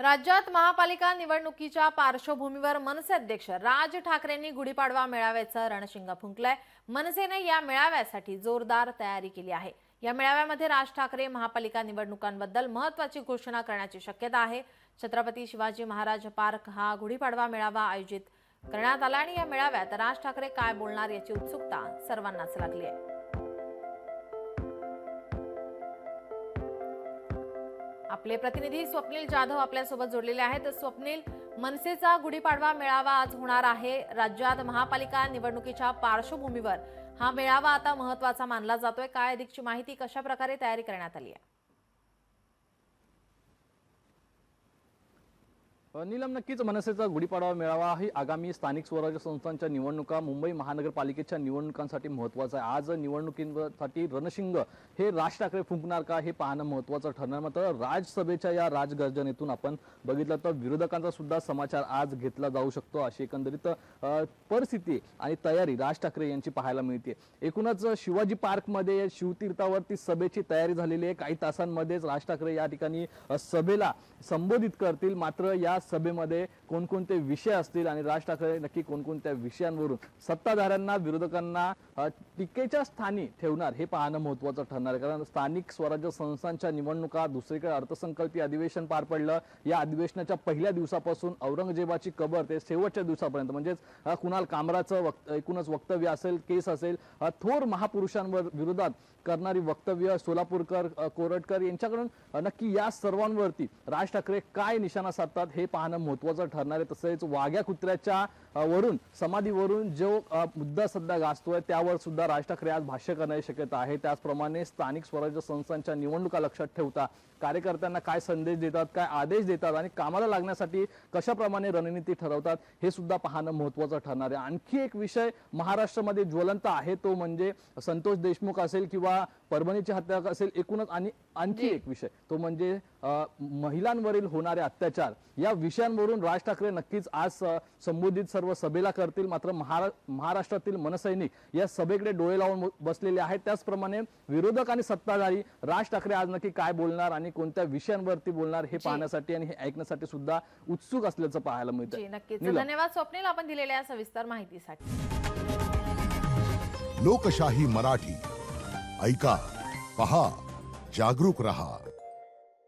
राज्यात महापालिका निवडणुकीच्या पार्श्वभूमीवर मनसे अध्यक्ष राज ठाकरेंनी गुढीपाडवा मेळाव्याचं रणशिंग फुंकलंय। मनसेने या मेळाव्यासाठी जोरदार तयारी केली आहे। या मेळाव्यामध्ये राज ठाकरे महापालिका निवडणुकांबद्दल महत्त्वाची घोषणा करण्याची शक्यता आहे। छत्रपती शिवाजी महाराज पार्क हा गुढीपाडवा मेळावा आयोजित करण्यात आला आणि या मेळाव्यात राज ठाकरे काय बोलणार याची उत्सुकता सर्वांनाच लागली आहे। आपले प्रतिनिधी स्वप्नील जाधव आपल्यासोबत जोडलेले आहेत। स्वप्नील, मनसेचा गुढीपाडवा मेळावा आज होणार आहे। राज्यात महापालिका निवडणुकीच्या पार्श्वभूमीवर हा मेळावा आता महत्त्वाचा मानला जातोय। काय अधिकची माहिती, कशा प्रकारे तयारी करण्यात आली आहे? नीलम, नक्कीच मनसेचा गुढीपाडवा मेळावा ही आगामी स्थानिक स्वराज्य संस्थांच्या निवडणुका, मुंबई महानगरपालिकेच्या निवडणुकांसाठी महत्त्वाचा आहे। आज निवडणुकीसाठी रणशिंग हे राज ठाकरे फुंकणार का हे पाहणं महत्त्वाचं ठरणार। मात्र राज्यसभेच्या या राजगर्जनेतून आपण बघितलं तर विरोधकांचा सुद्धा समाचार आज घेतला जाऊ शकतो, अशी एकंदरीत परिस्थिती आणि तयारी राज ठाकरे यांची पाहायला मिळते। एकूणच शिवाजी पार्कमध्ये शिवतीर्थावरती सभेची तयारी झालेली आहे। काही तासांमध्येच राज ठाकरे या ठिकाणी सभेला संबोधित करतील। मात्र या सभेमध्ये कोणकोणते विषय असतील आणि राज ठाकरे नक्की कोणकोणत्या विषयांवरून सत्ताधाऱ्यांना विरोधकांना टीकेच्या स्थानी ठेवणार हे पाहणं महत्त्वाचं ठरणार आहे। कारण स्थानिक स्वराज्य संस्थांच्या निवडणुका, दुसरीकडे अर्थसंकल्पीय अधिवेशन पार पडलं। या अधिवेशनाच्या पहिल्या दिवसापासून औरंगजेबाची कबर ते शेवटच्या दिवसापर्यंत म्हणजेच कुणाल कामराचं एकूणच वक्तव्य असेल, केस असेल, थोर महापुरुषांवर विरोधात करणारी वक्तव्य सोलापूरकर, कोरटकर यांच्याकडून नक्की या सर्वांवरती राज ठाकरे काय निशाणा साधतात हे पाहणं महत्त्वाचं ठरणार आहे। तसेच वाघ्या कुत्र्याच्या वरून समाधीवरून जो मुद्दा सध्या गाजतोय त्यावर सुद्धा राज ठाकरे आज भाष्य करण्याची शक्यता आहे। त्याचप्रमाणे स्थानिक स्वराज्य संस्थांच्या निवडणुका लक्षात ठेवता कार्यकर्त्यांना काय संदेश देतात, काय आदेश देतात आणि कामाला लागण्यासाठी कशाप्रमाणे रणनीती ठरवतात हे सुद्धा पाहणं महत्त्वाचं ठरणार आहे। आणखी एक विषय महाराष्ट्रामध्ये ज्वलंत आहे तो म्हणजे संतोष देशमुख असेल किंवा परभणीची हत्या असेल, एकूणच आणि आणखी एक विषय तो म्हणजे महिलांवरील होणारे अत्याचार। या विषयांवरून राज ठाकरे नक्कीच आज संबोधित सर्व सभेला करतील। मात्र महाराष्ट्रातील मनसैनिक या सभेकडे डोळे लावून बसलेले आहेत। त्याचप्रमाणे विरोधक आणि सत्ताधारी राज ठाकरे आज नक्की काय बोलणार आणि कोणत्या विषयांवरती बोलणार हे पाहण्यासाठी आणि हे ऐकण्यासाठी सुद्धा उत्सुक असल्याचं पाहायला मिळतं। नक्कीच धन्यवाद स्वप्नील, आपण दिलेल्या सविस्तर माहितीसाठी। लोकशाही मराठी ऐका, पहा, जागरूक रहा।